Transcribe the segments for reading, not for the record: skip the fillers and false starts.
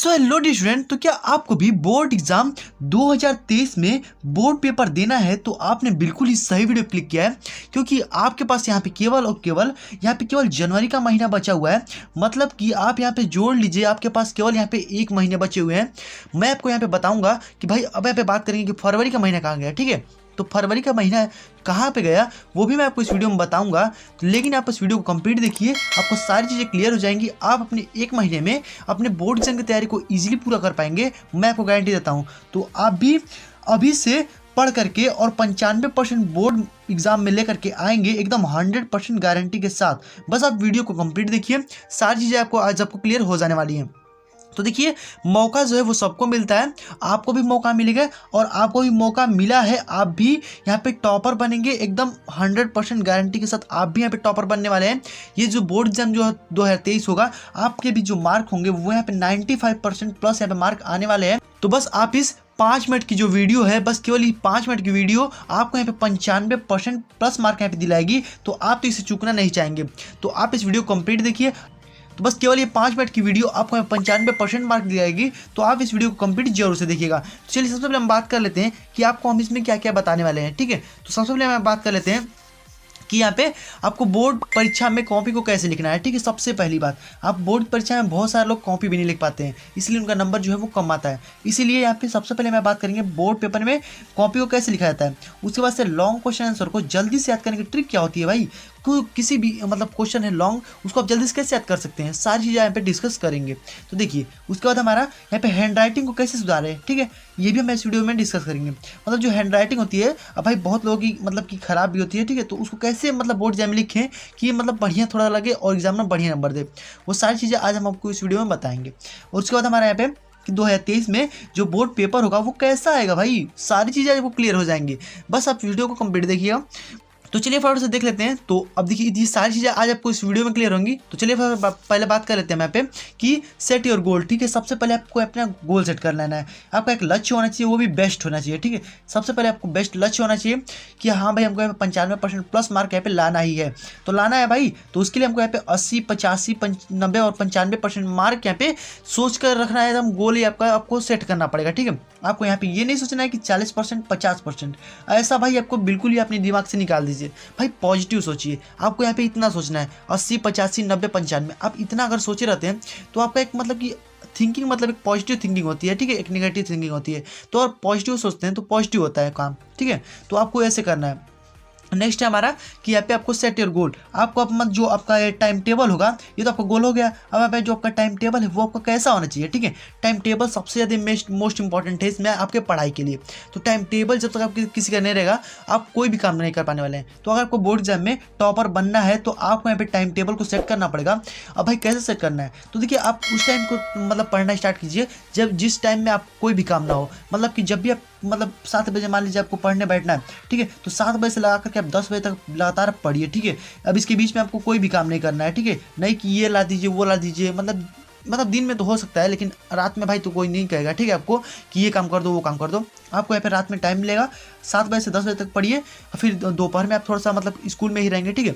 So hello dear student, तो क्या आपको भी बोर्ड एग्जाम 2023 में बोर्ड पेपर देना है तो आपने बिल्कुल ही सही वीडियो क्लिक किया है, क्योंकि आपके पास यहाँ पे केवल और केवल जनवरी का महीना बचा हुआ है। मतलब कि आप यहाँ पे जोड़ लीजिए, आपके पास केवल यहाँ पे 1 महीने बचे हुए हैं। मैं आपको यहाँ पे बताऊंगा कि भाई अब यहाँ पे बात करेंगे कि फरवरी का महीना कहाँ गया, ठीक है। तो फरवरी का महीना कहाँ पे गया वो भी मैं आपको इस वीडियो में बताऊंगा। लेकिन आप इस वीडियो को कंप्लीट देखिए, आपको सारी चीज़ें क्लियर हो जाएंगी। आप अपने 1 महीने में अपने बोर्ड एग्जाम की तैयारी को इजीली पूरा कर पाएंगे, मैं आपको गारंटी देता हूँ। तो आप भी अभी से पढ़ करके और 95% बोर्ड एग्जाम में लेकर के आएंगे एकदम 100% गारंटी के साथ। बस आप वीडियो को कंप्लीट देखिए, सारी चीज़ें आपको आज आपको क्लियर हो जाने वाली हैं। तो देखिए, मौका जो है वो सबको मिलता है, आपको भी मौका मिलेगा और आपको भी मौका मिला है। आप भी यहाँ पे टॉपर बनेंगे एकदम 100% गारंटी के साथ। आप भी यहाँ पे टॉपर बनने वाले हैं। ये जो बोर्ड एग्जाम जो 2023 होगा, आपके भी जो मार्क होंगे वो यहाँ पे 95% प्लस यहाँ पे मार्क आने वाले हैं। तो बस आप इस 5 मिनट की जो वीडियो है, बस केवल ये 5 मिनट की वीडियो आपको यहाँ पे 95% प्लस मार्क यहाँ पे दिलाएगी। तो आप तो इसे चूकना नहीं चाहेंगे। तो आप इस वीडियो कंप्लीट देखिए। तो बस केवल ये 5 मिनट की वीडियो आपको 95% मार्क दी जाएगी। तो आप इस वीडियो को कंप्लीट जरूर से देखिएगा। तो चलिए सबसे पहले हम बात कर लेते हैं कि आपको हम इसमें क्या क्या बताने वाले हैं, ठीक है। तो सबसे पहले हम बात कर लेते हैं कि यहाँ पे आपको बोर्ड परीक्षा में कॉपी को कैसे लिखना है, ठीक है। सबसे पहली बात, आप बोर्ड परीक्षा में बहुत सारे लोग कॉपी भी नहीं लिख पाते हैं, इसलिए उनका नंबर जो है वो कम आता है। इसीलिए यहाँ पे सबसे पहले मैं बात करेंगे बोर्ड पेपर में कॉपी को कैसे लिखा जाता है। उसके बाद से लॉन्ग क्वेश्चन आंसर को जल्दी से याद करने की ट्रिक क्या होती है भाई। किसी भी क्वेश्चन है लॉन्ग, उसको आप जल्दी से कैसे याद कर सकते हैं, सारी चीज़ें यहाँ पे डिस्कस करेंगे। तो देखिए, उसके बाद हमारा यहाँ पे हैंड राइटिंग को कैसे सुधारें, ठीक है, ये भी हम इस वीडियो में डिस्कस करेंगे। जो हैंड राइटिंग होती है, अब भाई बहुत लोगों की की खराब भी होती है, ठीक है। तो उसको कैसे बोर्ड एग्जाम में लिखें कि बढ़िया थोड़ा लगे और एग्जाम में बढ़िया नंबर दे, वो सारी चीज़ें आज हम आपको इस वीडियो में बताएंगे। और उसके बाद हमारा यहाँ पे कि 2023 में जो बोर्ड पेपर होगा वो कैसा आएगा भाई, सारी चीज़ें आपको क्लियर हो जाएंगी। बस आप वीडियो को कंप्लीट देखिएगा। तो चलिए फटाफट से देख लेते हैं। तो अब देखिए, ये सारी चीज़ें आज आपको इस वीडियो में क्लियर होंगी। तो चलिए पहले बात कर लेते हैं यहाँ पे कि सेट योर गोल, ठीक है। सबसे पहले आपको अपना गोल सेट कर लेना है। आपका एक लक्ष्य होना चाहिए, वो भी बेस्ट होना चाहिए, ठीक है। सबसे पहले आपको बेस्ट लक्ष्य होना चाहिए कि हाँ भाई, हमको यहाँ पे 95% प्लस मार्क यहाँ पे लाना ही है। तो लाना है भाई, तो उसके लिए हमको यहाँ पे 80, 85, 90 और 95% मार्क यहाँ पे सोच कर रखना है। एकदम गोल ही आपको सेट करना पड़ेगा, ठीक है। आपको यहाँ पे ये नहीं सोचना है कि 40%, 50%, ऐसा भाई आपको बिल्कुल ही अपने दिमाग से निकाल दीजिए। भाई पॉजिटिव सोचिए। आपको यहाँ पे इतना सोचना है 80, 85, 90, 95। आप इतना अगर सोचे रहते हैं तो आपका एक कि थिंकिंग एक पॉजिटिव थिंकिंग होती है, ठीक है, एक नेगेटिव थिंकिंग होती है। तो और पॉजिटिव सोचते हैं तो पॉजिटिव होता है काम, ठीक है। तो आपको ऐसे करना है। नेक्स्ट है हमारा कि यहाँ पे आपको सेट योर गोल। आपको जो आपका टाइम टेबल होगा, ये तो आपका गोल हो गया। अब यहाँ पे जो आपका टाइम टेबल है वो आपका कैसा होना चाहिए, ठीक है। टाइम टेबल सबसे ज़्यादा मोस्ट इंपॉर्टेंट है इसमें आपके पढ़ाई के लिए। तो टाइम टेबल जब तक आपके किसी का नहीं रहेगा, आप कोई भी काम नहीं कर पाने वाले हैं। तो अगर आपको बोर्ड एग्जाम में टॉपर बनना है तो आपको यहाँ पे टाइम टेबल को सेट करना पड़ेगा। अब भाई कैसे सेट करना है, तो देखिए, आप उस टाइम को पढ़ना स्टार्ट कीजिए जिस टाइम में आप कोई भी काम ना हो। कि जब भी आप 7 बजे मान लीजिए आपको पढ़ने बैठना है, ठीक है, तो 7 बजे से लगा करके आप 10 बजे तक लगातार पढ़िए, ठीक है। अब इसके बीच में आपको कोई भी काम नहीं करना है, ठीक है। नहीं कि ये ला दीजिए वो ला दीजिए, दिन में तो हो सकता है, लेकिन रात में भाई तो कोई नहीं कहेगा, ठीक है, आपको कि ये काम कर दो वो काम कर दो। आपको यहाँ पे रात में टाइम मिलेगा, 7 बजे से 10 बजे तक पढ़िए। फिर दोपहर में आप थोड़ा सा स्कूल में ही रहेंगे, ठीक है।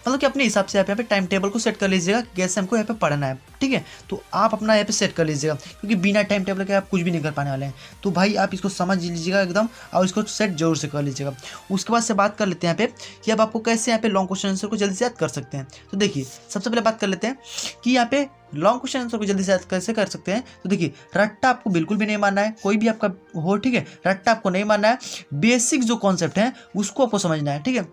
कि अपने हिसाब से आप यहाँ पे टाइम टेबल को सेट कर लीजिएगा, कैसे हमको यहाँ पे पढ़ना है, ठीक है। तो आप अपना यहाँ पे सेट कर लीजिएगा, क्योंकि बिना टाइम टेबल के आप कुछ भी नहीं कर पाने वाले हैं। तो भाई आप इसको समझ लीजिएगा एकदम, और इसको सेट जरूर से कर लीजिएगा। उसके बाद से बात कर लेते हैं यहाँ पे कि अब आपको कैसे यहाँ पे लॉन्ग क्वेश्चन आंसर को जल्दी से याद कर सकते हैं। तो देखिए, सबसे पहले बात कर लेते हैं कि यहाँ पे लॉन्ग क्वेश्चन आंसर को जल्दी से याद कैसे कर सकते हैं। तो देखिए, रट्टा आपको बिल्कुल भी नहीं मानना है, कोई भी आपका हो, ठीक है, रट्टा आपको नहीं मानना है। बेसिक जो कॉन्सेप्ट है उसको आपको समझना है, ठीक है।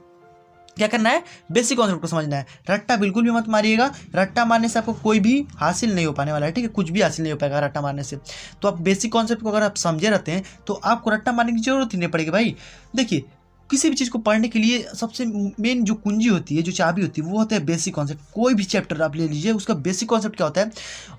क्या करना है, बेसिक कॉन्सेप्ट को समझना है। रट्टा बिल्कुल भी मत मारिएगा। रट्टा मारने से आपको कोई भी हासिल नहीं हो पाने वाला है, ठीक है, कुछ भी हासिल नहीं हो पाएगा रट्टा मारने से। तो आप बेसिक कॉन्सेप्ट को अगर आप समझे रहते हैं तो आपको रट्टा मारने की जरूरत ही नहीं पड़ेगी भाई। देखिए, किसी भी चीज़ को पढ़ने के लिए सबसे मेन जो कुंजी होती है, जो चाबी होती है, वो होता है बेसिक कॉन्सेप्ट। कोई भी चैप्टर आप ले लीजिए, उसका बेसिक कॉन्सेप्ट क्या होता है,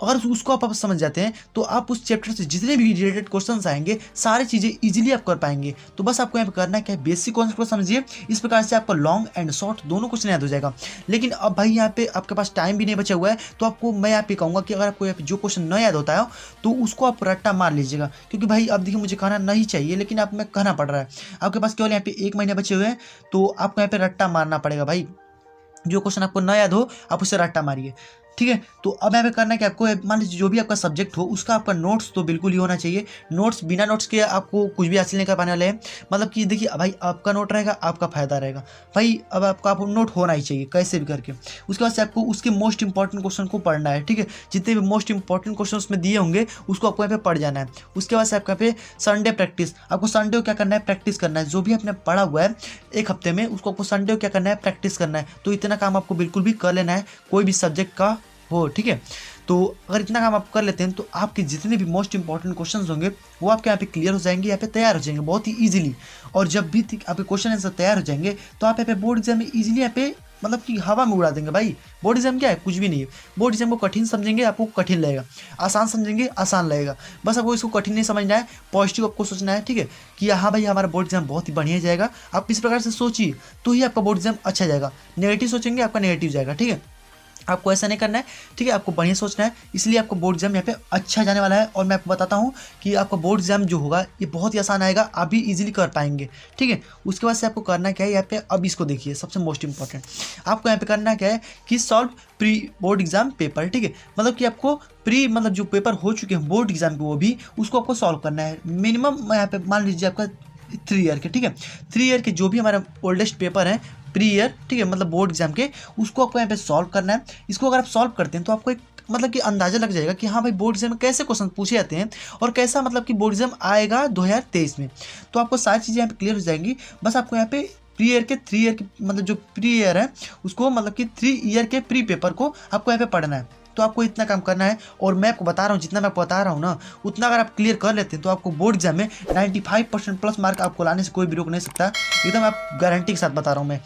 अगर उसको आप समझ जाते हैं तो आप उस चैप्टर से जितने भी रिलेटेड क्वेश्चंस आएंगे सारी चीज़ें इजीली आप कर पाएंगे। तो बस आपको यहाँ पे करना है क्या, बेसिक कॉन्सेप्ट को समझिए। इस प्रकार से आपको लॉन्ग एंड शॉर्ट दोनों क्वेश्चन याद हो जाएगा। लेकिन अब भाई यहाँ पे आपके पास टाइम भी नहीं बचा हुआ है, तो आपको मैं यहाँ पे कहूँगा कि अगर आपको यहाँ पे जो क्वेश्चन न याद होता है तो उसको आप रट्टा मार लीजिएगा। क्योंकि भाई अब देखिए, मुझे कहना नहीं चाहिए लेकिन आप में कहना पड़ रहा है। आपके पास केवल यहाँ पे 1 महीने बचे हुए हैं, तो आपको यहाँ पे रट्टा मारना पड़ेगा भाई। जो क्वेश्चन आपको न याद हो आप उससे रट्टा मारिए। ठीक है। तो अब यहाँ पे करना है कि आपको मान लीजिए जो भी आपका सब्जेक्ट हो उसका आपका नोट्स तो बिल्कुल ही होना चाहिए। नोट्स बिना नोट्स के आपको कुछ भी हासिल नहीं कर पाने वाले हैं। मतलब कि देखिए भाई आपका नोट रहेगा आपका फायदा रहेगा भाई। अब आपका नोट होना ही चाहिए कैसे भी करके। उसके बाद से आपको उसके मोस्ट इंपॉर्टेंट क्वेश्चन को पढ़ना है, ठीक है। जितने भी मोस्ट इंपॉर्टेंट क्वेश्चन उसमें दिए होंगे उसको आपको यहाँ पे पढ़ जाना है। उसके बाद से आपका पे संडे प्रैक्टिस, आपको संडे को क्या करना है, प्रैक्टिस करना है। जो भी आपने पढ़ा हुआ है एक हफ्ते में उसको आपको संडे को क्या करना है, प्रैक्टिस करना है। तो इतना काम आपको बिल्कुल भी कर लेना है कोई भी सब्जेक्ट का हो, ठीक है। तो अगर इतना काम आप कर लेते हैं तो आपके जितने भी मोस्ट इंपॉर्टेंट क्वेश्चंस होंगे वो आपके यहाँ पे क्लियर हो जाएंगे, यहाँ पे तैयार हो जाएंगे बहुत ही इजीली। और जब भी आपके क्वेश्चन आंसर तैयार हो जाएंगे तो आप यहाँ पे बोर्ड एग्जाम में इजीली यहाँ पे मतलब कि हवा में उड़ा देंगे भाई। बोर्ड एग्जाम क्या है, कुछ भी नहीं है। बोर्ड एग्जाम को कठिन समझेंगे आपको कठिन लगेगा, आसान समझेंगे आसान लगेगा। बस आपको इसको कठिन नहीं समझना है, पॉजिटिव आपको सोचना है, ठीक है। कि हाँ भाई हमारा बोर्ड एग्जाम बहुत ही बढ़िया जाएगा। आप इस प्रकार से सोचिए तो ही आपका बोर्ड एग्जाम अच्छा जाएगा। नेगेटिव सोचेंगे आपका नेगेटिव जाएगा, ठीक है। आपको ऐसा नहीं करना है, ठीक है। आपको बढ़िया सोचना है, इसलिए आपको बोर्ड एग्जाम यहाँ पे अच्छा जाने वाला है। और मैं आपको बताता हूँ कि आपका बोर्ड एग्जाम जो होगा ये बहुत ही आसान आएगा, आप भी इजीली कर पाएंगे, ठीक है। उसके बाद से आपको करना क्या है यहाँ पे, अब इसको देखिए सबसे मोस्ट इंपॉर्टेंट आपको यहाँ पे करना क्या है कि solve pre board exam paper, ठीक है। मतलब कि आपको प्री मतलब जो पेपर हो चुके हैं बोर्ड एग्जाम के वो भी उसको आपको सॉल्व करना है। मिनिमम यहाँ पे मान लीजिए आपका 3 ईयर के, ठीक है। 3 ईयर के जो भी हमारा ओल्डेस्ट पेपर है प्री ईयर, ठीक है, मतलब बोर्ड एग्जाम के, उसको आपको यहाँ पे सॉल्व करना है। इसको अगर आप सॉल्व करते हैं तो आपको एक मतलब कि अंदाजा लग जाएगा कि हाँ भाई बोर्ड एग्जाम में कैसे क्वेश्चन पूछे जाते हैं और कैसा मतलब कि बोर्ड एग्जाम आएगा 2023 में। तो आपको सारी चीज़ें यहाँ पे क्लियर हो जाएंगी। बस आपको यहाँ पे प्री ईयर के 3 ईयर के मतलब जो प्री ईयर है उसको मतलब कि 3 ईयर के प्री पेपर को आपको यहाँ पे पढ़ना है। तो आपको इतना काम करना है। और मैं आपको बता रहा हूँ जितना मैं आपको बता रहा हूँ ना उतना अगर आप क्लियर कर लेते हैं तो आपको बोर्ड एग्जाम में 95% प्लस मार्क आपको लाने से कोई भी रोक नहीं सकता। एकदम आप गारंटी के साथ बता रहा हूँ मैं।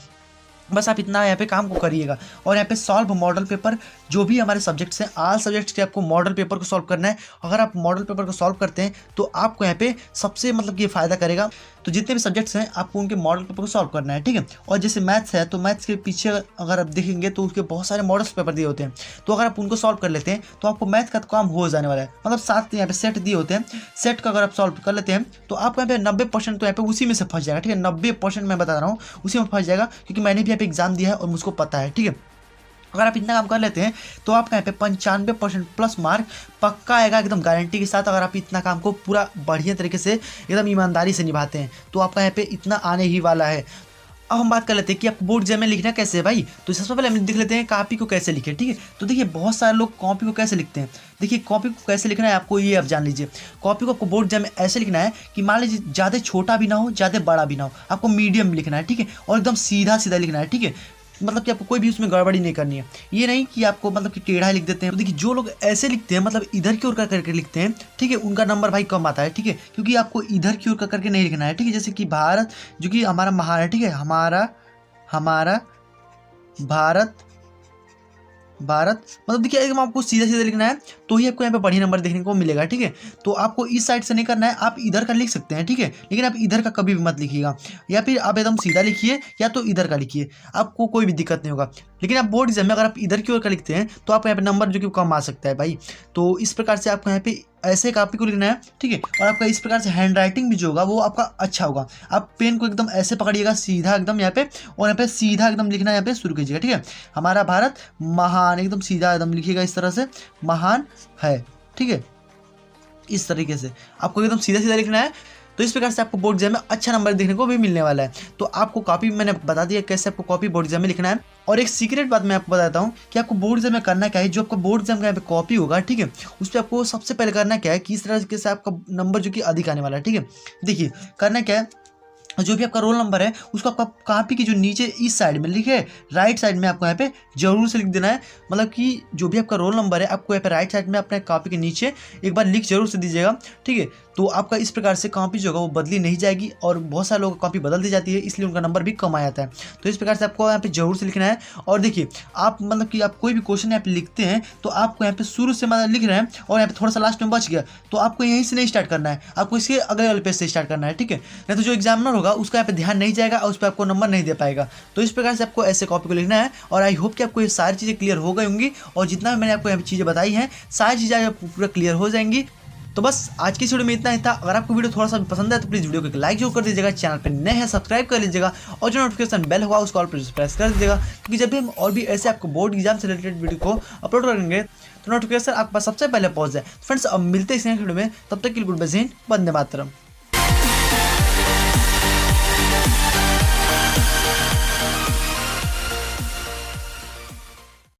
बस आप इतना यहाँ पे काम को करिएगा। और यहाँ पे सॉल्व मॉडल पेपर जो भी हमारे सब्जेक्ट्स हैं ऑल सब्जेक्ट्स के आपको मॉडल पेपर को सॉल्व करना है। अगर आप मॉडल पेपर को सॉल्व करते हैं तो आपको यहाँ पे सबसे मतलब कि फ़ायदा करेगा। तो जितने भी सब्जेक्ट्स हैं आपको उनके मॉडल पेपर को सॉल्व करना है, ठीक है। और जैसे मैथ्स है तो मैथ्स के पीछे अगर आप देखेंगे तो उसके बहुत सारे मॉडल्स पेपर दिए होते हैं। तो अगर आप उनको सॉल्व कर लेते हैं तो आपको मैथ का काम हो जाने वाला है। मतलब 7 यहाँ पे सेट दिए होते हैं, सेट का अगर आप सॉल्व कर लेते हैं तो आपको यहाँ पे 90% तो यहाँ पे उसी में से फंस जाएगा, ठीक है। 90% मैं बता रहा हूँ उसी में फंस जाएगा क्योंकि मैंने भी यहाँ पे एग्जाम दिया है और मुझको पता है, ठीक है। अगर आप इतना काम कर लेते हैं तो आपका यहाँ पे 95% प्लस मार्क पक्का आएगा एकदम गारंटी के साथ। अगर आप इतना काम को पूरा बढ़िया तरीके से एकदम ईमानदारी से निभाते हैं तो आपका यहाँ पे इतना आने ही वाला है। अब हम बात कर लेते हैं कि आप बोर्ड एग्जाम में लिखना कैसे है भाई। तो सबसे पहले हम देख लेते हैं कॉपी को कैसे लिखें, ठीक है। तो देखिए बहुत सारे लोग कॉपी को कैसे लिखते हैं। देखिए कॉपी को कैसे लिखना है आपको ये आप जान लीजिए। कॉपी को आपको बोर्ड एग्जाम में ऐसे लिखना है कि मान लीजिए ज़्यादा छोटा भी ना हो ज़्यादा बड़ा भी ना हो, आपको मीडियम लिखना है, ठीक है। और एकदम सीधा सीधा लिखना है, ठीक है। मतलब कि आपको कोई भी उसमें गड़बड़ी नहीं करनी है। ये नहीं कि आपको मतलब कि टेढ़ा लिख देते हैं। तो देखिए जो लोग ऐसे लिखते हैं मतलब इधर की ओर कर करके लिखते हैं, ठीक है, उनका नंबर भाई कम आता है, ठीक है। क्योंकि आपको इधर की ओर कर करके नहीं लिखना है, ठीक है। जैसे कि भारत जो कि हमारा महान है, ठीक है, हमारा भारत मतलब देखिए एकदम आपको सीधा सीधा लिखना है तो ही आपको यहाँ पे बढ़िया नंबर देखने को मिलेगा, ठीक है। तो आपको इस साइड से नहीं करना है, आप इधर का लिख सकते हैं, ठीक है। लेकिन आप इधर का कभी भी मत लिखिएगा, या फिर आप एकदम सीधा लिखिए या तो इधर का लिखिए, आपको कोई भी दिक्कत नहीं होगा। लेकिन आप बोर्ड एग्जाम में अगर आप इधर की ओर का लिखते हैं तो आपको यहाँ पे नंबर जो कि कम आ सकता है भाई। तो इस प्रकार से आपको यहाँ पे ऐसे कॉपी को लिखना है, ठीक है। और आपका इस प्रकार से हैंड राइटिंग भी जो होगा वो आपका अच्छा होगा। आप पेन को एकदम ऐसे पकड़िएगा सीधा एकदम यहाँ पे, और यहाँ पे सीधा एकदम लिखना यहाँ पे शुरू कीजिएगा, ठीक है। हमारा भारत महान एकदम सीधा एकदम लिखिएगा इस तरह से, महान है, ठीक है। इस तरीके से आपको एकदम सीधा सीधा लिखना है। तो इस प्रकार से आपको बोर्ड एग्जाम में अच्छा नंबर देखने को भी मिलने वाला है। तो आपको कॉपी मैंने बता दिया कैसे आपको कॉपी बोर्ड एग्जाम में लिखना है। और एक सीक्रेट बात मैं आपको बताता हूँ कि आपको बोर्ड एग्जाम में करना क्या है। जो आपका बोर्ड एग्जाम का यहाँ पे कॉपी होगा, ठीक है, उस पर आपको सबसे पहले करना क्या है कि इस तरीके से आपका नंबर जो कि अधिक आने वाला है, ठीक है। देखिए करना क्या है, जो भी आपका रोल नंबर है उसको आपका कॉपी की जो नीचे इस साइड में लिखे राइट साइड में आपको यहाँ पे जरूर से लिख देना है। मतलब कि जो भी आपका रोल नंबर है आपको यहाँ पे राइट साइड में अपने कॉपी के नीचे एक बार लिख जरूर से दीजिएगा, ठीक है। तो आपका इस प्रकार से कॉपी जो होगा वो बदली नहीं जाएगी। और बहुत सारे लोगों की कॉपी बदल दी जाती है इसलिए उनका नंबर भी कम आ जाता है। तो इस प्रकार से आपको यहाँ पे जरूर से लिखना है। और देखिए आप मतलब कि आप कोई भी क्वेश्चन यहाँ पे लिखते हैं तो आपको यहाँ पे शुरू से मतलब लिख रहे हैं और यहाँ पे थोड़ा सा लास्ट में बच गया तो आपको यहीं से नहीं स्टार्ट करना है, आपको इसके अगले वाले पेज से स्टार्ट करना है, ठीक है। नहीं तो जो एग्जामिनर होगा उसका यहाँ पे ध्यान नहीं जाएगा और उस पर आपको नंबर नहीं दे पाएगा। तो इस प्रकार से आपको ऐसे कॉपी को लिखना है। और आई होप कि आपको ये सारी चीज़ें क्लियर हो गई होंगी। और जितना भी मैंने आपको यहाँ पे चीज़ें बताई हैं सारी चीज़ें पूरा क्लियर हो जाएंगी। तो बस आज की इस वीडियो में इतना ही था। अगर आपको वीडियो थोड़ा सा भी पसंद है तो प्लीज़ वीडियो को एक लाइक जरूर कर दीजिएगा, चैनल पर नए हैं सब्सक्राइब कर लीजिएगा और जो नोटिफिकेशन बेल होगा उसको ऑल पर प्रेस कर दीजिएगा, क्योंकि जब भी हम और भी ऐसे आपको बोर्ड एग्जाम से रिलेटेड वीडियो को अपलोड करेंगे तो नोटिफिकेशन आपके पास सबसे पहले पहुंच जाए। फ्रेंड्स अब मिलते हैं इस नेक्स्ट वीडियो में, तब तक के लिए गुड बाय, वंदे मातरम।